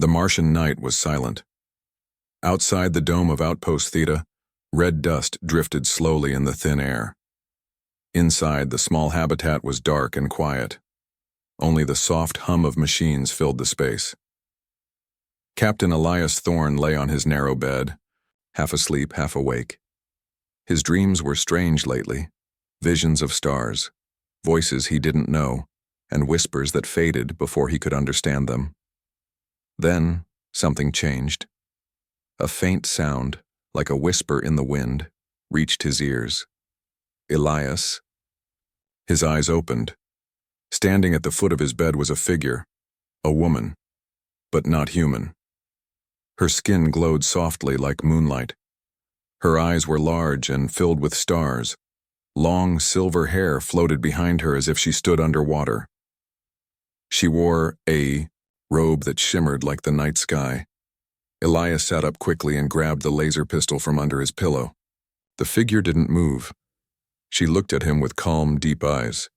The Martian night was silent. Outside the dome of Outpost Theta, red dust drifted slowly in the thin air. Inside, the small habitat was dark and quiet. Only the soft hum of machines filled the space. Captain Elias Thorne lay on his narrow bed, half asleep, half awake. His dreams were strange lately, visions of stars, voices he didn't know, and whispers that faded before he could understand them. Then, something changed. A faint sound, like a whisper in the wind, reached his ears. Elias. His eyes opened. Standing at the foot of his bed was a figure, a woman, but not human. Her skin glowed softly like moonlight. Her eyes were large and filled with stars. Long silver hair floated behind her as if she stood underwater. She wore a robe that shimmered like the night sky. Elias sat up quickly and grabbed the laser pistol from under his pillow. The figure didn't move. She looked at him with calm, deep eyes.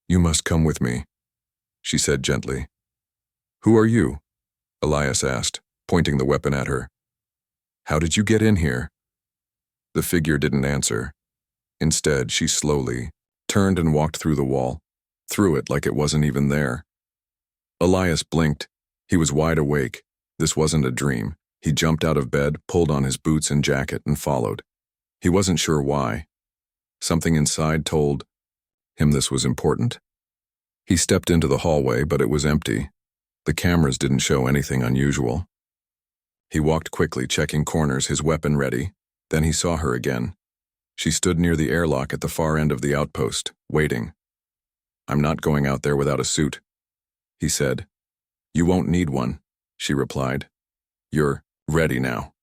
"You must come with me," she said gently. "Who are you?" Elias asked, pointing the weapon at her. "How did you get in here?" The figure didn't answer. Instead, she slowly turned and walked through the wall, through it like it wasn't even there. Elias blinked. He was wide awake. This wasn't a dream. He jumped out of bed, pulled on his boots and jacket, and followed. He wasn't sure why. Something inside told him this was important. He stepped into the hallway, but it was empty. The cameras didn't show anything unusual. He walked quickly, checking corners, his weapon ready. Then he saw her again. She stood near the airlock at the far end of the outpost, waiting. "I'm not going out there without a suit," he said. "You won't need one," she replied. "You're ready now."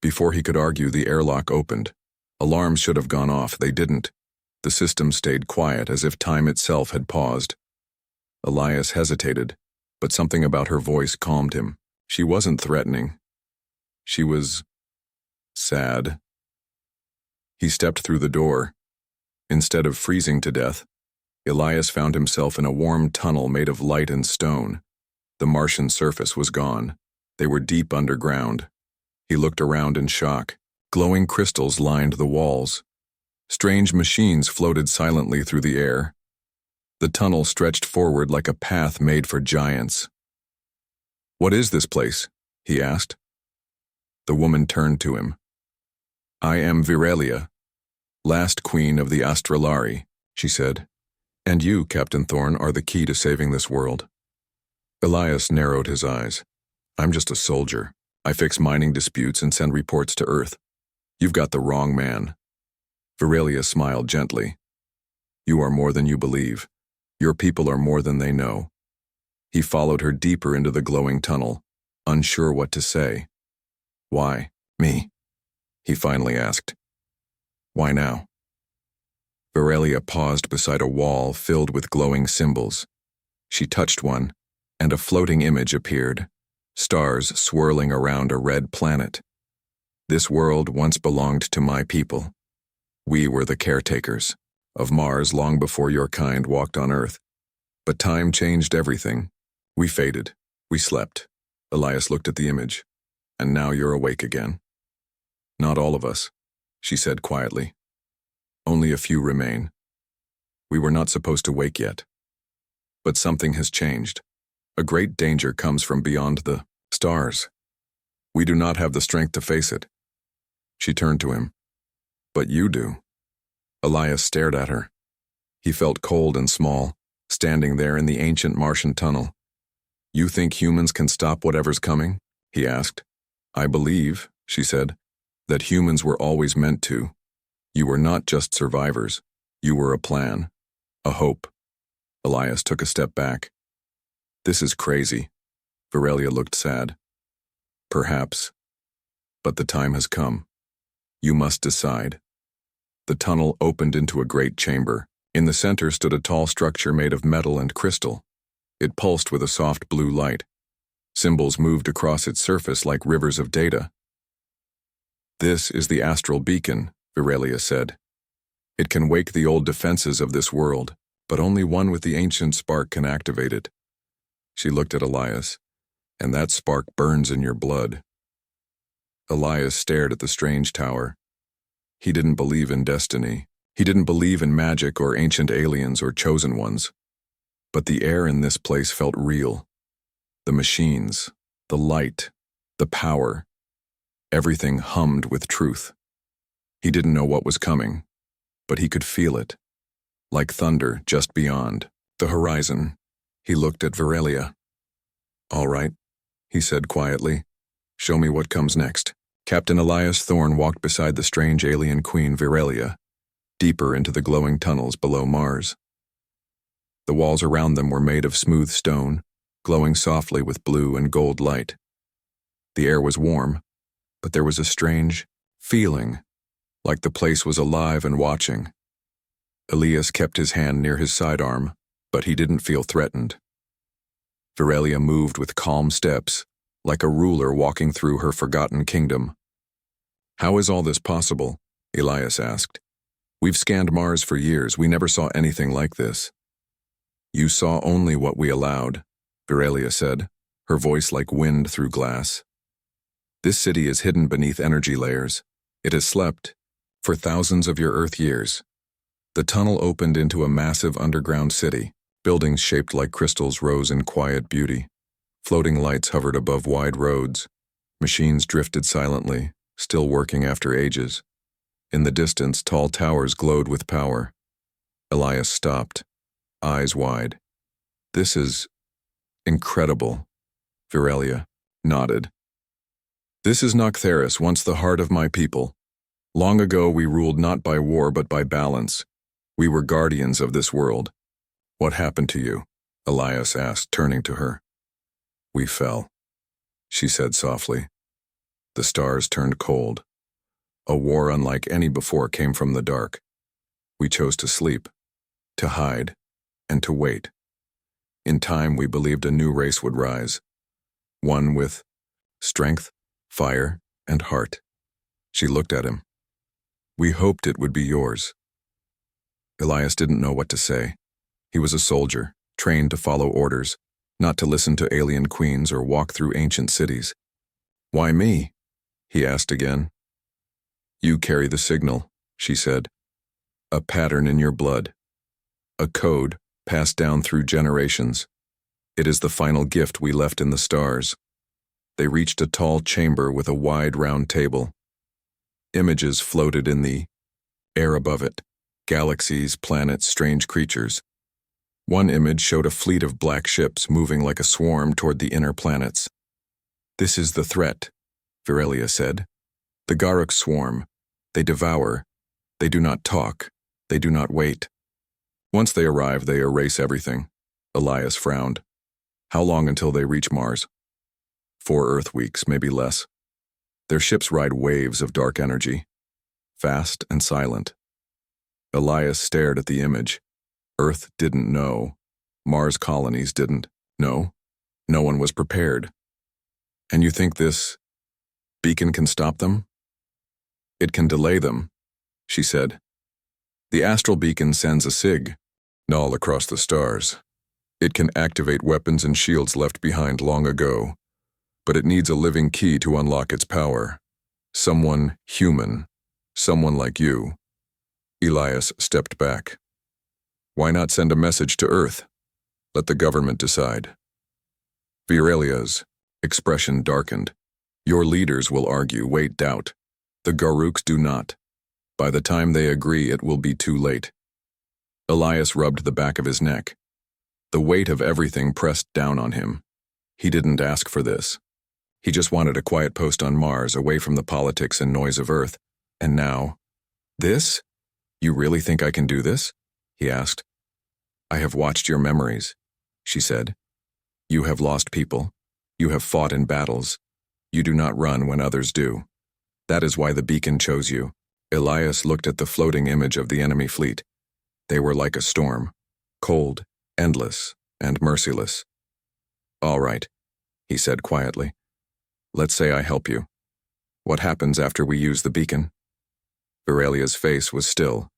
Before he could argue, the airlock opened. Alarms should have gone off. They didn't. The system stayed quiet, as if time itself had paused. Elias hesitated, but something about her voice calmed him. She wasn't threatening. She was sad. He stepped through the door. Instead of freezing to death, Elias found himself in a warm tunnel made of light and stone. The Martian surface was gone. They were deep underground. He looked around in shock. Glowing crystals lined the walls. Strange machines floated silently through the air. The tunnel stretched forward like a path made for giants. "What is this place?" he asked. The woman turned to him. "I am Virelia, last queen of the Astralari," she said. "And you, Captain Thorne, are the key to saving this world." Elias narrowed his eyes. "I'm just a soldier. I fix mining disputes and send reports to Earth. You've got the wrong man." Virelia smiled gently. "You are more than you believe. Your people are more than they know." He followed her deeper into the glowing tunnel, unsure what to say. "Why, me?" he finally asked. "Why now?" Virelia paused beside a wall filled with glowing symbols. She touched one, and a floating image appeared, stars swirling around a red planet. "This world once belonged to my people. We were the caretakers of Mars long before your kind walked on Earth. But time changed everything. We faded. We slept." Elias looked at the image. "And now you're awake again." "Not all of us," she said quietly. "Only a few remain. We were not supposed to wake yet. But something has changed. A great danger comes from beyond the stars. We do not have the strength to face it." She turned to him. "But you do." Elias stared at her. He felt cold and small, standing there in the ancient Martian tunnel. "You think humans can stop whatever's coming?" he asked. "I believe," she said, "that humans were always meant to. You were not just survivors. You were a plan, a hope." Elias took a step back. "This is crazy." Virelia looked sad. "Perhaps. But the time has come. You must decide." The tunnel opened into a great chamber. In the center stood a tall structure made of metal and crystal. It pulsed with a soft blue light. Symbols moved across its surface like rivers of data. "This is the astral beacon," Virelia said. "It can wake the old defenses of this world, but only one with the ancient spark can activate it." She looked at Elias. and that spark burns in your blood. Elias stared at the strange tower. He didn't believe in destiny. He didn't believe in magic or ancient aliens or chosen ones. But the air in this place felt real. The machines, the light, the power. Everything hummed with truth. He didn't know what was coming, but he could feel it. Like thunder just beyond the horizon, he looked at Virelia. "All right," he said quietly. "Show me what comes next." Captain Elias Thorne walked beside the strange alien queen Virelia, deeper into the glowing tunnels below Mars. The walls around them were made of smooth stone, glowing softly with blue and gold light. The air was warm, but there was a strange feeling, like the place was alive and watching. Elias kept his hand near his sidearm, but he didn't feel threatened. Virelia moved with calm steps, like a ruler walking through her forgotten kingdom. "How is all this possible?" Elias asked. "We've scanned Mars for years. We never saw anything like this." "You saw only what we allowed," Virelia said, her voice like wind through glass. "This city is hidden beneath energy layers. It has slept for thousands of your Earth years." The tunnel opened into a massive underground city. Buildings shaped like crystals rose in quiet beauty. Floating lights hovered above wide roads. Machines drifted silently, still working after ages. In the distance, tall towers glowed with power. Elias stopped, eyes wide. "This is incredible," Virelia nodded. "This is Noctheris, once the heart of my people. Long ago we ruled not by war but by balance. We were guardians of this world." "What happened to you?" Elias asked, turning to her. "We fell," she said softly. The stars turned cold. A war unlike any before came from the dark. We chose to sleep, to hide, and to wait. In time we believed a new race would rise. One with strength, fire, and heart. She looked at him. "We hoped it would be yours." Elias didn't know what to say. He was a soldier, trained to follow orders, not to listen to alien queens or walk through ancient cities. "Why me?" he asked again. "You carry the signal," she said. "A pattern in your blood. A code passed down through generations. It is the final gift we left in the stars." They reached a tall chamber with a wide round table. Images floated in the air above it. Galaxies, planets, strange creatures. One image showed a fleet of black ships moving like a swarm toward the inner planets. "This is the threat," Virelia said. "The Garruk swarm. They devour. They do not talk. They do not wait. Once they arrive, they erase everything." Elias frowned. "How long until they reach Mars?" 4 Earth weeks, maybe less. Their ships ride waves of dark energy, fast and silent. Elias stared at the image. Earth didn't know. Mars colonies didn't know. No one was prepared. "And you think this beacon can stop them?" "It can delay them," she said. "The astral beacon sends a signal all across the stars. It can activate weapons and shields left behind long ago, but it needs a living key to unlock its power. Someone human, someone like you." Elias stepped back. "Why not send a message to Earth? Let the government decide." Virelia's expression darkened. "Your leaders will argue, wait, doubt. The Garruks do not. By the time they agree, it will be too late." Elias rubbed the back of his neck. The weight of everything pressed down on him. He didn't ask for this. He just wanted a quiet post on Mars, away from the politics and noise of Earth. And now, this? "You really think I can do this?" he asked. "I have watched your memories," she said. "You have lost people. You have fought in battles. You do not run when others do. That is why the beacon chose you." Elias looked at the floating image of the enemy fleet. They were like a storm, cold, endless, and merciless. "All right," he said quietly. "Let's say I help you. What happens after we use the beacon?" Virelia's face was still.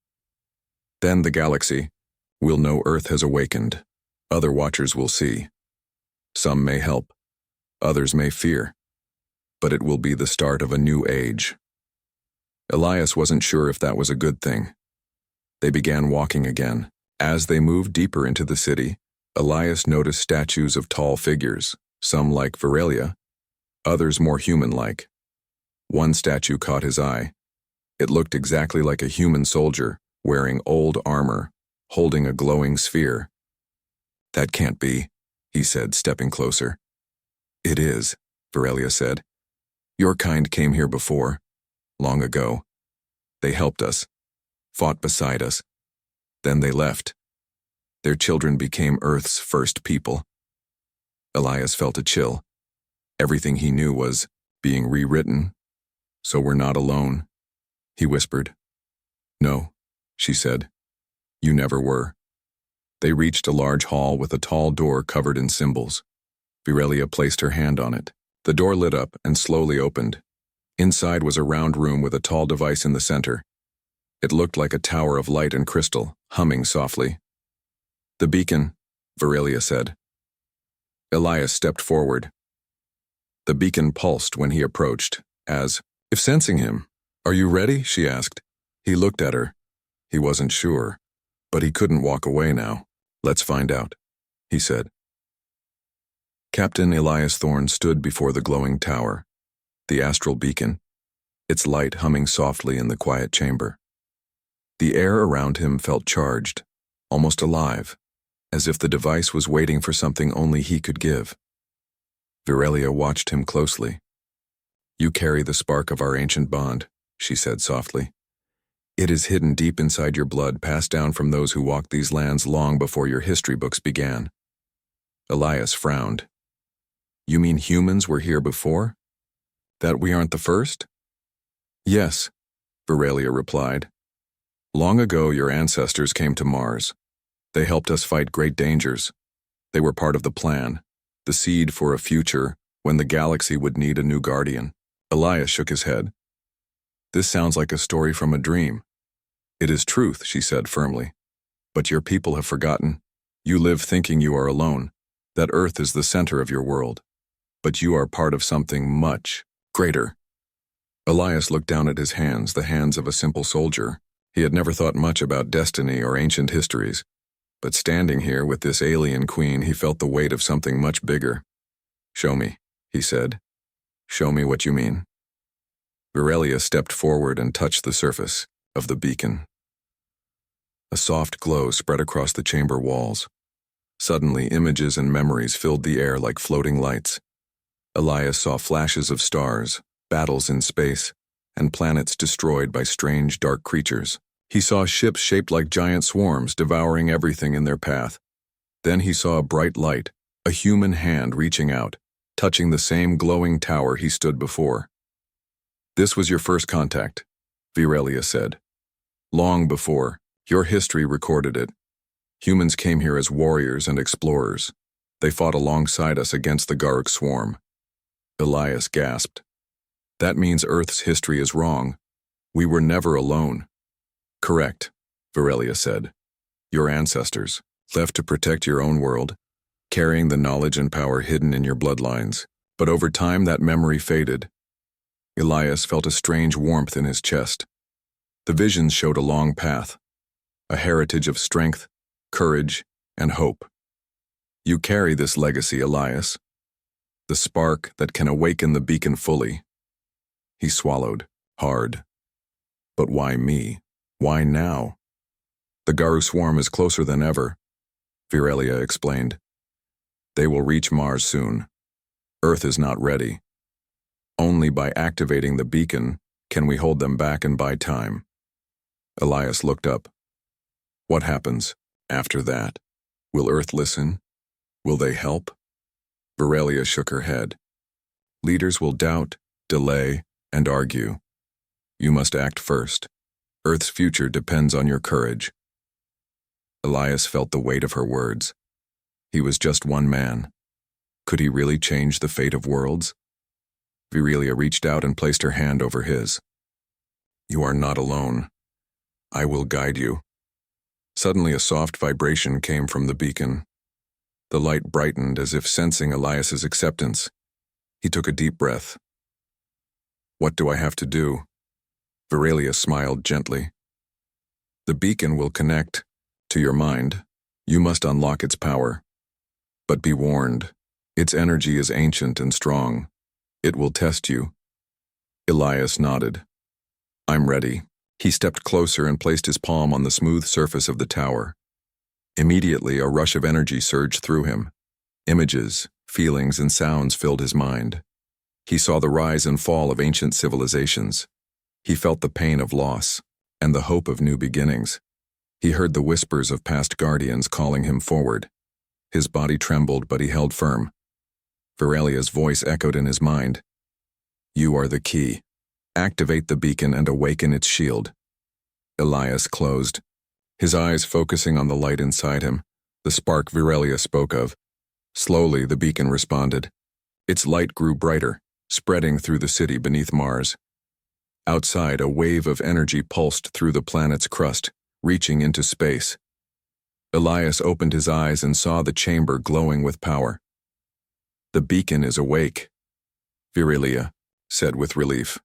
"Then the galaxy will know Earth has awakened. Other watchers will see. Some may help. Others may fear, but it will be the start of a new age. Elias wasn't sure if that was a good thing. They began walking again. As they moved deeper into the city, Elias noticed statues of tall figures, some like Virelia, others more human-like. One statue caught his eye. It looked exactly like a human soldier, wearing old armor, holding a glowing sphere. "That can't be," he said, stepping closer. "It is," Virelia said. "Your kind came here before, long ago. They helped us, fought beside us. Then they left. Their children became Earth's first people." Elias felt a chill. Everything he knew was being rewritten. "So we're not alone," he whispered. "No," she said. "You never were." They reached a large hall with a tall door covered in symbols. Virelia placed her hand on it. The door lit up and slowly opened. Inside was a round room with a tall device in the center. It looked like a tower of light and crystal, humming softly. "The beacon," Virelia said. Elias stepped forward. The beacon pulsed when he approached, as if sensing him. "Are you ready?" she asked. He looked at her. He wasn't sure, but he couldn't walk away now. "Let's find out," he said. Captain Elias Thorne stood before the glowing tower, the astral beacon, its light humming softly in the quiet chamber. The air around him felt charged, almost alive, as if the device was waiting for something only he could give. Virelia watched him closely. "You carry the spark of our ancient bond," she said softly. "It is hidden deep inside your blood, passed down from those who walked these lands long before your history books began." Elias frowned. "You mean humans were here before? That we aren't the first?" "Yes," Virelia replied. "Long ago your ancestors came to Mars. They helped us fight great dangers. They were part of the plan, the seed for a future when the galaxy would need a new guardian." Elias shook his head. "This sounds like a story from a dream." "It is truth," she said firmly. "But your people have forgotten. You live thinking you are alone, that Earth is the center of your world. But you are part of something much greater." Elias looked down at his hands, the hands of a simple soldier. He had never thought much about destiny or ancient histories. But standing here with this alien queen, he felt the weight of something much bigger. "Show me," he said. "Show me what you mean." Virelia stepped forward and touched the surface of the beacon. A soft glow spread across the chamber walls. Suddenly, images and memories filled the air like floating lights. Elias saw flashes of stars, battles in space, and planets destroyed by strange dark creatures. He saw ships shaped like giant swarms devouring everything in their path. Then he saw a bright light, a human hand reaching out, touching the same glowing tower he stood before. "This was your first contact," Virelia said. "Long before, your history recorded it. Humans came here as warriors and explorers. They fought alongside us against the Garruk swarm." Elias gasped. "That means Earth's history is wrong. We were never alone." "Correct," Virelia said. "Your ancestors, left to protect your own world, carrying the knowledge and power hidden in your bloodlines. But over time that memory faded." Elias felt a strange warmth in his chest. The visions showed a long path, a heritage of strength, courage, and hope. "You carry this legacy, Elias. The spark that can awaken the beacon fully." He swallowed, hard. "But why me? Why now?" "The Garruk swarm is closer than ever," Virelia explained. "They will reach Mars soon. Earth is not ready. Only by activating the beacon can we hold them back and buy time." Elias looked up. "What happens after that? Will Earth listen? Will they help?" Virelia shook her head. "Leaders will doubt, delay, and argue. You must act first. Earth's future depends on your courage." Elias felt the weight of her words. He was just one man. Could he really change the fate of worlds? Virelia reached out and placed her hand over his. "You are not alone. I will guide you." Suddenly a soft vibration came from the beacon. The light brightened as if sensing Elias's acceptance. He took a deep breath. What do I have to do? Veralia smiled gently. The beacon will connect to your mind. You must unlock its power. But be warned, its energy is ancient and strong. It will test you. Elias nodded. I'm ready. He stepped closer and placed his palm on the smooth surface of the tower. Immediately, a rush of energy surged through him. Images, feelings, and sounds filled his mind. He saw the rise and fall of ancient civilizations. He felt the pain of loss and the hope of new beginnings. He heard the whispers of past guardians calling him forward. His body trembled, but he held firm. Veralia's voice echoed in his mind. You are the key. Activate the beacon and awaken its shield. Elias closed, his eyes focusing on the light inside him, the spark Veralia spoke of. Slowly, the beacon responded. Its light grew brighter, spreading through the city beneath Mars. Outside, a wave of energy pulsed through the planet's crust, reaching into space. Elias opened his eyes and saw the chamber glowing with power. The beacon is awake, Veralia said with relief.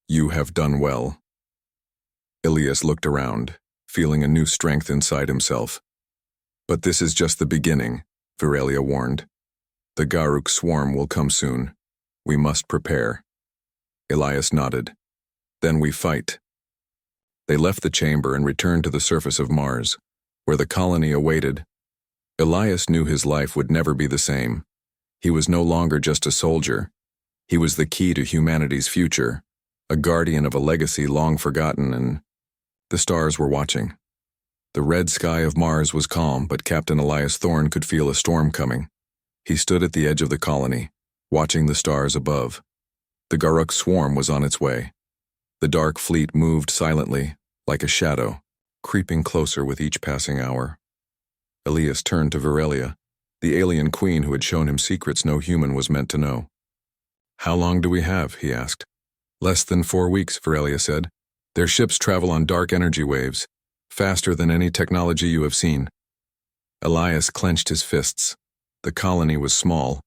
You have done well. Elias looked around, feeling a new strength inside himself. But this is just the beginning, Veralia warned. The Garruk swarm will come soon. We must prepare. Elias nodded. Then we fight. They left the chamber and returned to the surface of Mars, where the colony awaited. Elias knew his life would never be the same. He was no longer just a soldier. He was the key to humanity's future, a guardian of a legacy long forgotten, and the stars were watching. The red sky of Mars was calm, but Captain Elias Thorne could feel a storm coming. He stood at the edge of the colony, watching the stars above. The Garruk swarm was on its way. The dark fleet moved silently, like a shadow, creeping closer with each passing hour. Elias turned to Veralia, the alien queen who had shown him secrets no human was meant to know. How long do we have? He asked. Less than 4 weeks, Veralia said. Their ships travel on dark energy waves, faster than any technology you have seen. Elias clenched his fists. The colony was small.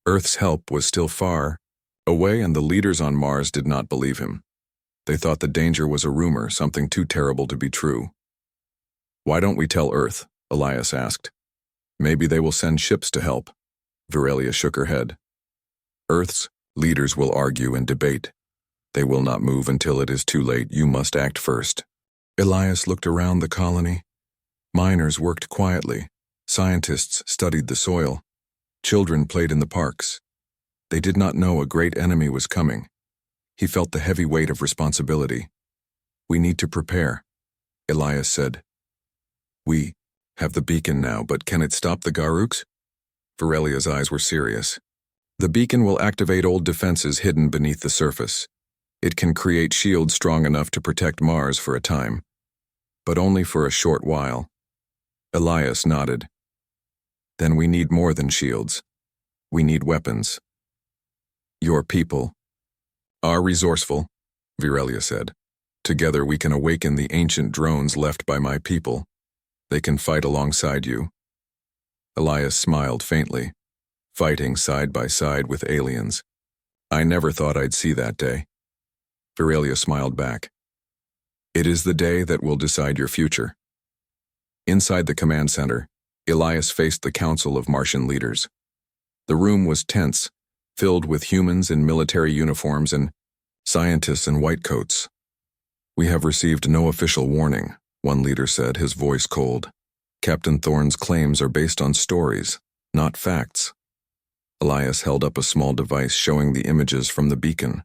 Earth's help was still far away, and the leaders on Mars did not believe him. They thought the danger was a rumor, something too terrible to be true. Why don't we tell Earth? Elias asked. Maybe they will send ships to help. Veralia shook her head. Earth's leaders will argue and debate. They will not move until it is too late. You must act first. Elias looked around the colony. Miners worked quietly. Scientists studied the soil. Children played in the parks. They did not know a great enemy was coming. He felt the heavy weight of responsibility. We need to prepare, Elias said. We have the beacon now, but can it stop the Garruks? Veralia's eyes were serious. The beacon will activate old defenses hidden beneath the surface. It can create shields strong enough to protect Mars for a time, but only for a short while. Elias nodded. Then we need more than shields. We need weapons. Your people are resourceful, Veralia said. Together we can awaken the ancient drones left by my people. They can fight alongside you. Elias smiled faintly, fighting side by side with aliens. I never thought I'd see that day. Veralia smiled back. It is the day that will decide your future. Inside the command center, Elias faced the council of Martian leaders. The room was tense, filled with humans in military uniforms and scientists in white coats. We have received no official warning, one leader said, his voice cold. Captain Thorne's claims are based on stories, not facts. Elias held up a small device showing the images from the beacon.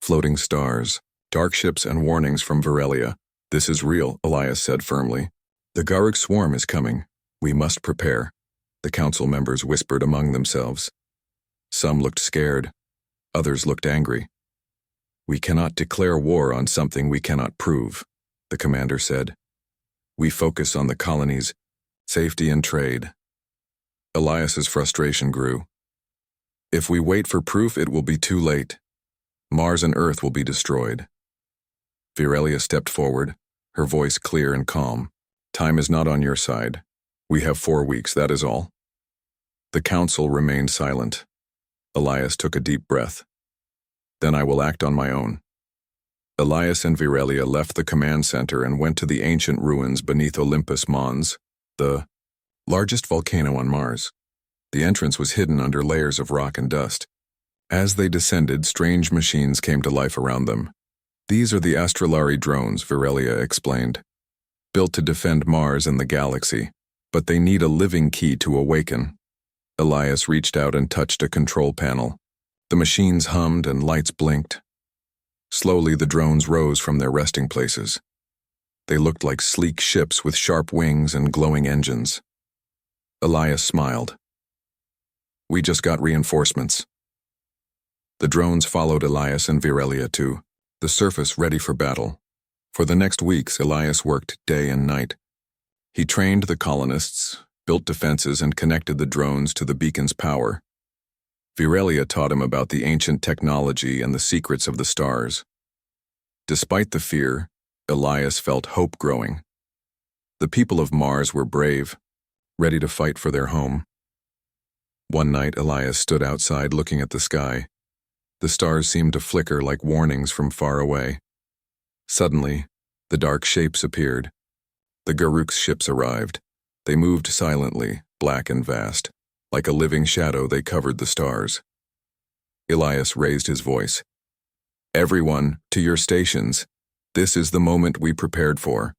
Floating stars, dark ships, and warnings from Veralia. This is real, Elias said firmly. The Garruk swarm is coming. We must prepare, the council members whispered among themselves. Some looked scared. Others looked angry. We cannot declare war on something we cannot prove, the commander said. We focus on the colony's safety and trade. Elias's frustration grew. If we wait for proof, it will be too late. Mars and Earth will be destroyed. Veralia stepped forward, her voice clear and calm. Time is not on your side. We have 4 weeks, that is all. The council remained silent. Elias took a deep breath. Then I will act on my own. Elias and Virelia left the command center and went to the ancient ruins beneath Olympus Mons, the largest volcano on Mars. The entrance was hidden under layers of rock and dust. As they descended, strange machines came to life around them. These are the Astrolari drones, Virelia explained. Built to defend Mars and the galaxy, but they need a living key to awaken. Elias reached out and touched a control panel. The machines hummed and lights blinked. Slowly, the drones rose from their resting places. They looked like sleek ships with sharp wings and glowing engines. Elias smiled. We just got reinforcements. The drones followed Elias and Virelia to the surface, ready for battle. For the next weeks, Elias worked day and night. He trained the colonists, built defenses, and connected the drones to the beacon's power. Virelia taught him about the ancient technology and the secrets of the stars. Despite the fear, Elias felt hope growing. The people of Mars were brave, ready to fight for their home. One night, Elias stood outside looking at the sky. The stars seemed to flicker like warnings from far away. Suddenly, the dark shapes appeared. The Garruk's ships arrived. They moved silently, black and vast. Like a living shadow, they covered the stars. Elias raised his voice. Everyone, to your stations. This is the moment we prepared for.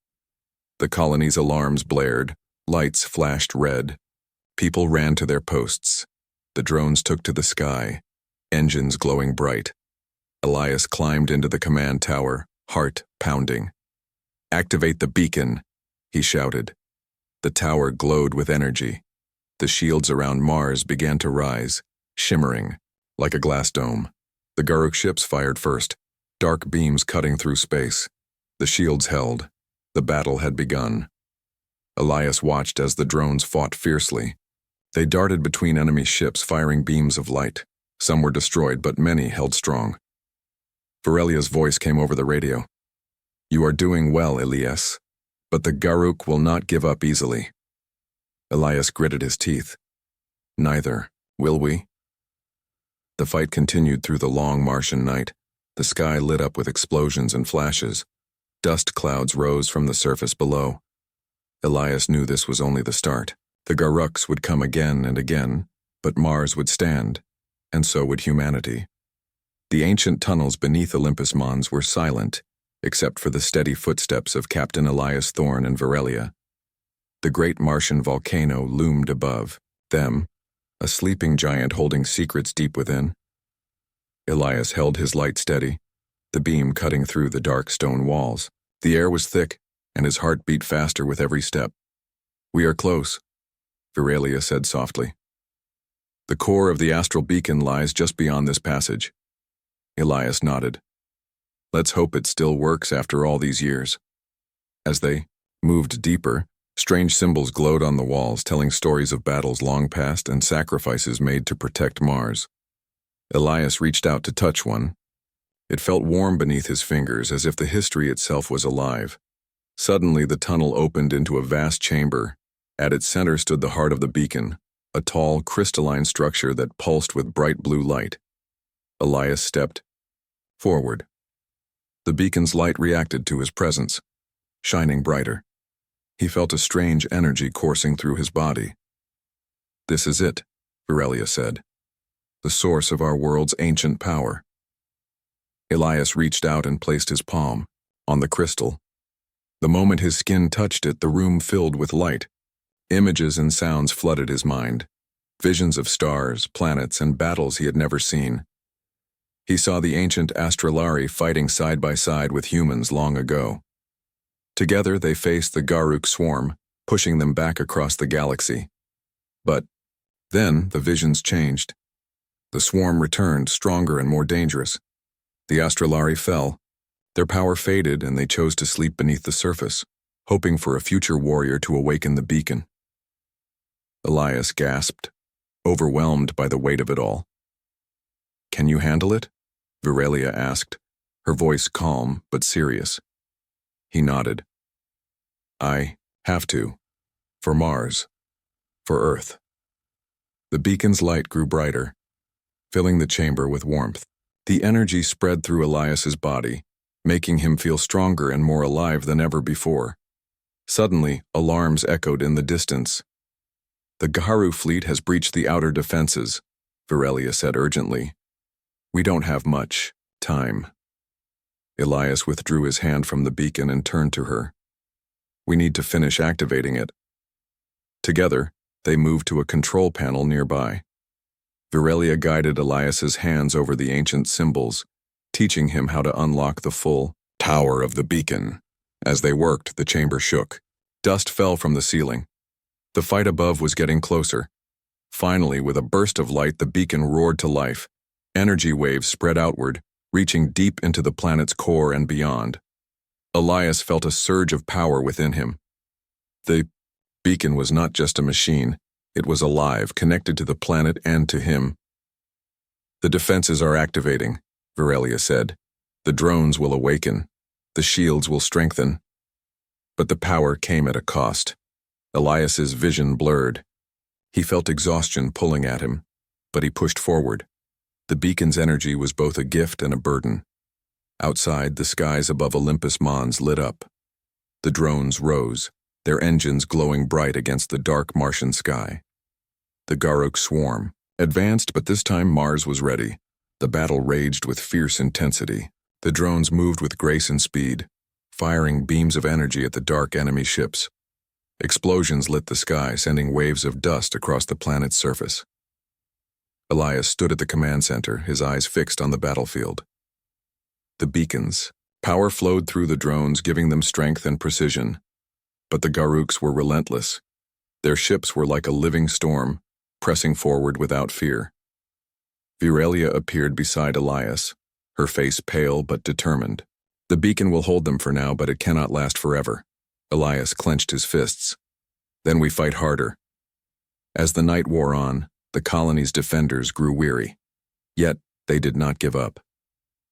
The colony's alarms blared. Lights flashed red. People ran to their posts. The drones took to the sky, engines glowing bright. Elias climbed into the command tower, heart pounding. Activate the beacon, he shouted. The tower glowed with energy. The shields around Mars began to rise, shimmering, like a glass dome. The Garruk ships fired first, dark beams cutting through space. The shields held. The battle had begun. Elias watched as the drones fought fiercely. They darted between enemy ships, firing beams of light. Some were destroyed, but many held strong. Virelia's voice came over the radio. You are doing well, Elias, but the Garruk will not give up easily. Elias gritted his teeth. Neither, will we? The fight continued through the long Martian night. The sky lit up with explosions and flashes. Dust clouds rose from the surface below. Elias knew this was only the start. The Garruks would come again and again, but Mars would stand, and so would humanity. The ancient tunnels beneath Olympus Mons were silent, except for the steady footsteps of Captain Elias Thorne and Virelia. The great Martian volcano loomed above them, a sleeping giant holding secrets deep within. Elias held his light steady, the beam cutting through the dark stone walls. The air was thick, and his heart beat faster with every step. We are close, Virelia said softly. The core of the astral beacon lies just beyond this passage. Elias nodded. Let's hope it still works after all these years. As they moved deeper, strange symbols glowed on the walls, telling stories of battles long past and sacrifices made to protect Mars. Elias reached out to touch one. It felt warm beneath his fingers, as if the history itself was alive. Suddenly, the tunnel opened into a vast chamber. At its center stood the heart of the beacon, a tall, crystalline structure that pulsed with bright blue light. Elias stepped forward. The beacon's light reacted to his presence, shining brighter. He felt a strange energy coursing through his body. This is it, Virelia said. The source of our world's ancient power. Elias reached out and placed his palm on the crystal. The moment his skin touched it, the room filled with light. Images and sounds flooded his mind. Visions of stars, planets, and battles he had never seen. He saw the ancient Astrolari fighting side by side with humans long ago. Together they faced the Garruk swarm, pushing them back across the galaxy. But then the visions changed. The swarm returned, stronger and more dangerous. The Astrolari fell. Their power faded, and they chose to sleep beneath the surface, hoping for a future warrior to awaken the beacon. Elias gasped, overwhelmed by the weight of it all. Can you handle it? Virelia asked, her voice calm but serious. He nodded. I have to. For Mars. For Earth. The beacon's light grew brighter. filling the chamber with warmth. The energy spread through Elias's body, making him feel stronger and more alive than ever before. Suddenly, alarms echoed in the distance. "The Gaharu fleet has breached the outer defenses," Virelia said urgently. "We don't have much time." Elias withdrew his hand from the beacon and turned to her. "We need to finish activating it." Together, they moved to a control panel nearby. Virelia guided Elias's hands over the ancient symbols, teaching him how to unlock the full power of the beacon. As they worked, the chamber shook. Dust fell from the ceiling. The fight above was getting closer. Finally, with a burst of light, the beacon roared to life. Energy waves spread outward, reaching deep into the planet's core and beyond. Elias felt a surge of power within him. The beacon was not just a machine. It was alive, connected to the planet and to him. "The defenses are activating," Virelia said. "The drones will awaken. The shields will strengthen." But the power came at a cost. Elias's vision blurred. He felt exhaustion pulling at him, but he pushed forward. The beacon's energy was both a gift and a burden. Outside, the skies above Olympus Mons lit up. The drones rose, their engines glowing bright against the dark Martian sky. The Garruk swarm advanced, but this time Mars was ready. The battle raged with fierce intensity. The drones moved with grace and speed, firing beams of energy at the dark enemy ships. Explosions lit the sky, sending waves of dust across the planet's surface. Elias stood at the command center, his eyes fixed on the battlefield. The beacons. Power flowed through the drones, giving them strength and precision. But the Garruks were relentless. Their ships were like a living storm, pressing forward without fear. Virelia appeared beside Elias, her face pale but determined. "The beacon will hold them for now, but it cannot last forever." Elias clenched his fists. "Then we fight harder." As the night wore on, the colony's defenders grew weary. Yet, they did not give up.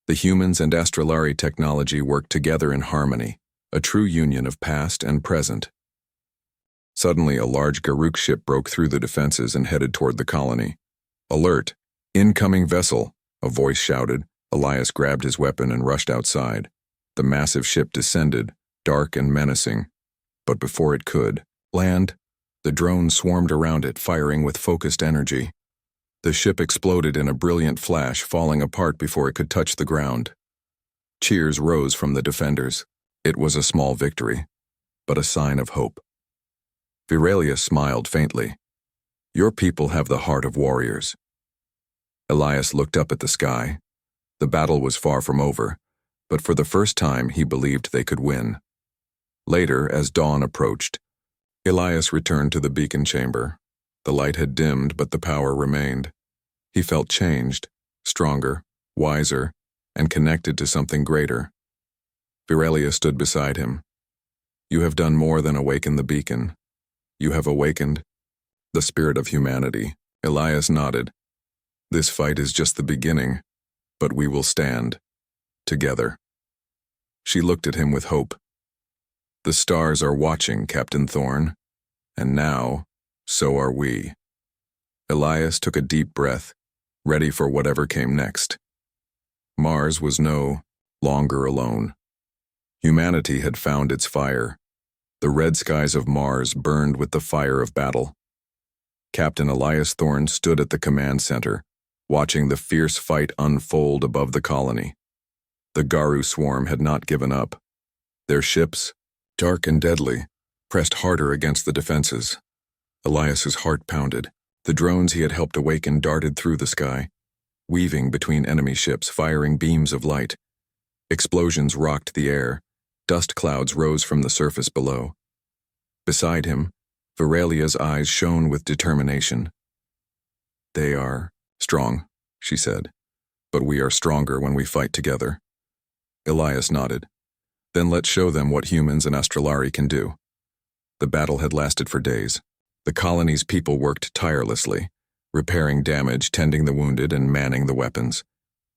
The humans and Astrolari technology worked together in harmony, a true union of past and present. Suddenly, a large Garruk ship broke through the defenses and headed toward the colony. "Alert! Incoming vessel!" a voice shouted. Elias grabbed his weapon and rushed outside. The massive ship descended, dark and menacing. But before it could land, the drones swarmed around it, firing with focused energy. The ship exploded in a brilliant flash, falling apart before it could touch the ground. Cheers rose from the defenders. It was a small victory, but a sign of hope. Virelia smiled faintly. "Your people have the heart of warriors." Elias looked up at the sky. The battle was far from over, but for the first time he believed they could win. Later, as dawn approached, Elias returned to the beacon chamber. The light had dimmed, but the power remained. He felt changed, stronger, wiser, and connected to something greater. Virelia stood beside him. "You have done more than awaken the beacon. You have awakened the spirit of humanity." Elias nodded. "This fight is just the beginning, but we will stand together." She looked at him with hope. "The stars are watching, Captain Thorne, and now, so are we." Elias took a deep breath, ready for whatever came next. Mars was no longer alone. Humanity had found its fire. The red skies of Mars burned with the fire of battle. Captain Elias Thorne stood at the command center, watching the fierce fight unfold above the colony. The Garu swarm had not given up. Their ships, dark and deadly, pressed harder against the defenses. Elias's heart pounded. The drones he had helped awaken darted through the sky, weaving between enemy ships, firing beams of light. Explosions rocked the air. Dust clouds rose from the surface below. Beside him, Virelia's eyes shone with determination. "They are strong," she said, "but we are stronger when we fight together." Elias nodded. "Then let's show them what humans and Astrolari can do." The battle had lasted for days. The colony's people worked tirelessly, repairing damage, tending the wounded, and manning the weapons.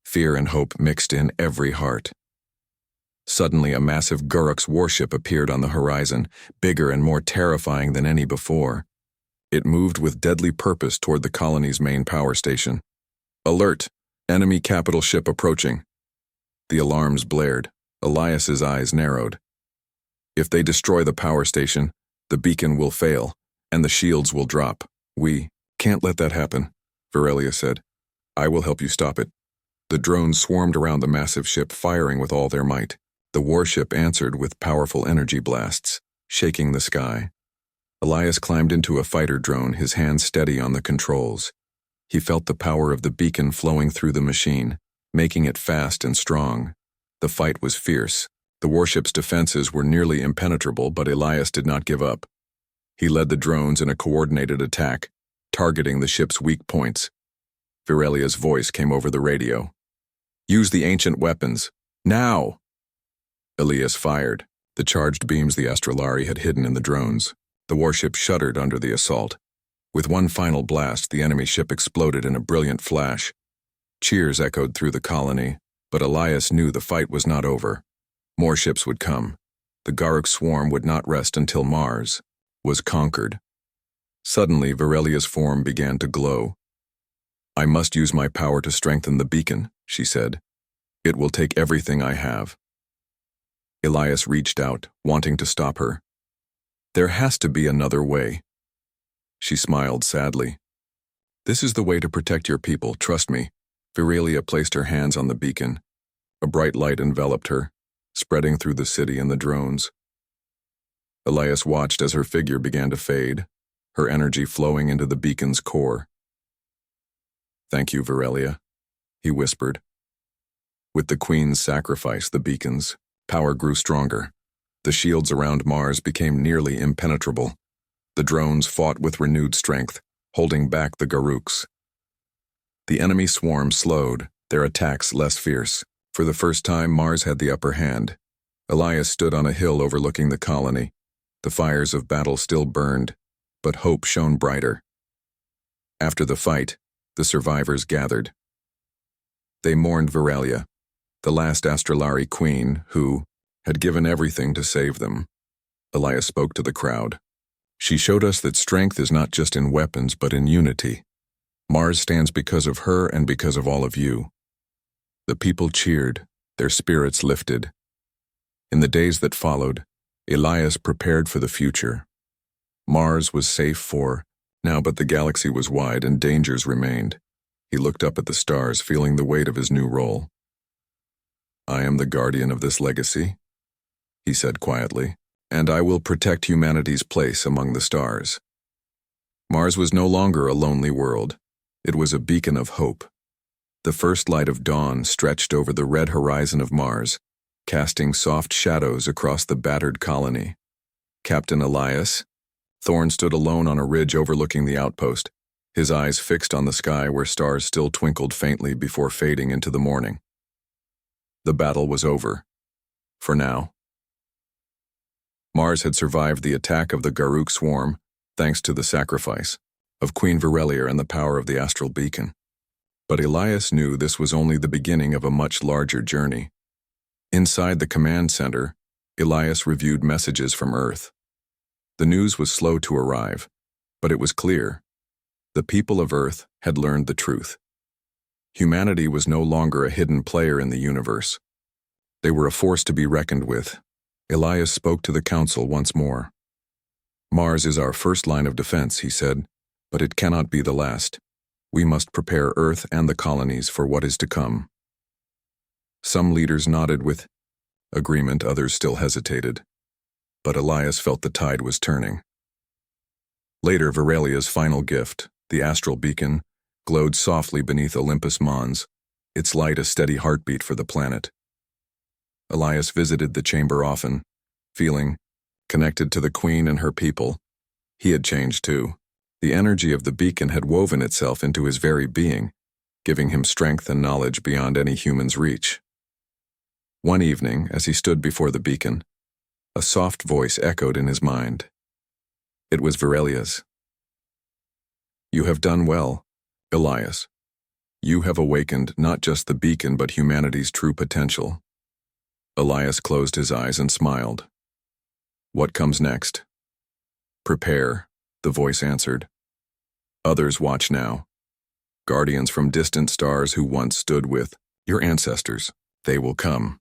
Fear and hope mixed in every heart. Suddenly, a massive Garruk's warship appeared on the horizon, bigger and more terrifying than any before. It moved with deadly purpose toward the colony's main power station. Alert! Enemy capital ship approaching. The alarms blared. Elias's eyes narrowed. If they destroy the power station, the beacon will fail, and the shields will drop. We can't let that happen, Virelia said. I will help you stop it. The drones swarmed around the massive ship, firing with all their might. The warship answered with powerful energy blasts, shaking the sky. Elias climbed into a fighter drone, his hands steady on the controls. He felt the power of the beacon flowing through the machine, making it fast and strong. The fight was fierce. The warship's defenses were nearly impenetrable, but Elias did not give up. He led the drones in a coordinated attack, targeting the ship's weak points. Virelia's voice came over the radio. Use the ancient weapons. Now! Elias fired, the charged beams the Astrolari had hidden in the drones. The warship shuddered under the assault. With one final blast, the enemy ship exploded in a brilliant flash. Cheers echoed through the colony, but Elias knew the fight was not over. More ships would come. The Garruk swarm would not rest until Mars was conquered. Suddenly, Virelia's form began to glow. I must use my power to strengthen the beacon, she said. It will take everything I have. Elias reached out, wanting to stop her. There has to be another way. She smiled sadly. This is the way to protect your people, trust me. Virelia placed her hands on the beacon. A bright light enveloped her, spreading through the city and the drones. Elias watched as her figure began to fade, her energy flowing into the beacon's core. Thank you, Virelia, he whispered. With the Queen's sacrifice, the beacon's power grew stronger. The shields around Mars became nearly impenetrable. The drones fought with renewed strength, holding back the Garruks. The enemy swarm slowed, their attacks less fierce. For the first time, Mars had the upper hand. Elias stood on a hill overlooking the colony. The fires of battle still burned, but hope shone brighter. After the fight, the survivors gathered. They mourned Virelia, the last Astrolari queen who had given everything to save them. Elias spoke to the crowd. She showed us that strength is not just in weapons but in unity. Mars stands because of her and because of all of you. The people cheered, their spirits lifted. In the days that followed, Elias prepared for the future. Mars was safe for now, but the galaxy was wide and dangers remained. He looked up at the stars, feeling the weight of his new role. I am the guardian of this legacy, he said quietly, and I will protect humanity's place among the stars. Mars was no longer a lonely world. It was a beacon of hope. The first light of dawn stretched over the red horizon of Mars, casting soft shadows across the battered colony. Captain Elias Thorne stood alone on a ridge overlooking the outpost, his eyes fixed on the sky where stars still twinkled faintly before fading into the morning. The battle was over. For now. Mars had survived the attack of the Garruk swarm, thanks to the sacrifice of Queen Virelia and the power of the astral beacon. But Elias knew this was only the beginning of a much larger journey. Inside the command center, Elias reviewed messages from Earth. The news was slow to arrive, but it was clear. The people of Earth had learned the truth. Humanity was no longer a hidden player in the universe. They were a force to be reckoned with. Elias spoke to the council once more. Mars is our first line of defense, he said, but it cannot be the last. We must prepare Earth and the colonies for what is to come. Some leaders nodded with agreement, others still hesitated. But Elias felt the tide was turning. Later, Virelia's final gift, the astral beacon, glowed softly beneath Olympus Mons, its light a steady heartbeat for the planet. Elias visited the chamber often, feeling connected to the Queen and her people. He had changed too. The energy of the beacon had woven itself into his very being, giving him strength and knowledge beyond any human's reach. One evening, as he stood before the beacon, a soft voice echoed in his mind. It was Virelia's. You have done well, Elias. You have awakened not just the beacon but humanity's true potential. Elias closed his eyes and smiled. What comes next? Prepare, the voice answered. Others watch now. guardians from distant stars who once stood with your ancestors. They will come.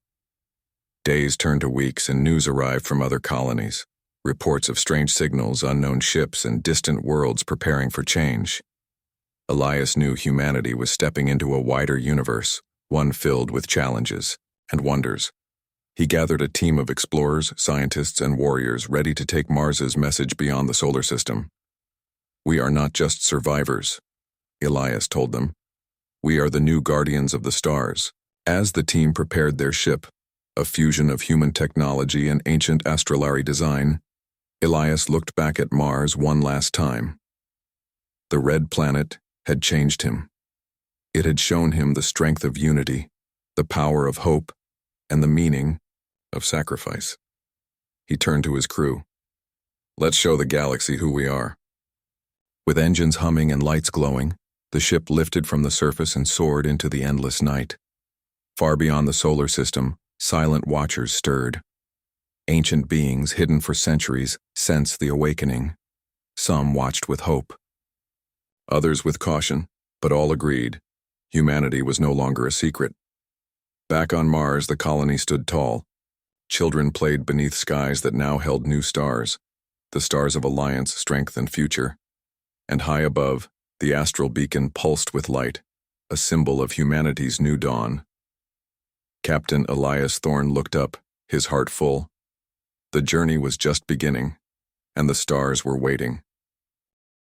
Days turned to weeks and news arrived from other colonies. Reports of strange signals, unknown ships, and distant worlds preparing for change. Elias knew humanity was stepping into a wider universe, one filled with challenges and wonders. He gathered a team of explorers, scientists, and warriors ready to take Mars's message beyond the solar system. "We are not just survivors," Elias told them. "We are the new guardians of the stars." As the team prepared their ship, a fusion of human technology and ancient astrolary design, Elias looked back at Mars one last time. The red planet had changed him. It had shown him the strength of unity, the power of hope, and the meaning of sacrifice. He turned to his crew. "Let's show the galaxy who we are." With engines humming and lights glowing, the ship lifted from the surface and soared into the endless night. Far beyond the solar system, silent watchers stirred. Ancient beings hidden for centuries sensed the awakening. Some watched with hope, others with caution, but all agreed humanity was no longer a secret. Back on Mars, the colony stood tall. Children played beneath skies that now held new stars, the stars of alliance, strength, and future. And high above, the astral beacon pulsed with light, a symbol of humanity's new dawn. Captain Elias Thorne looked up, his heart full. The journey was just beginning, and the stars were waiting.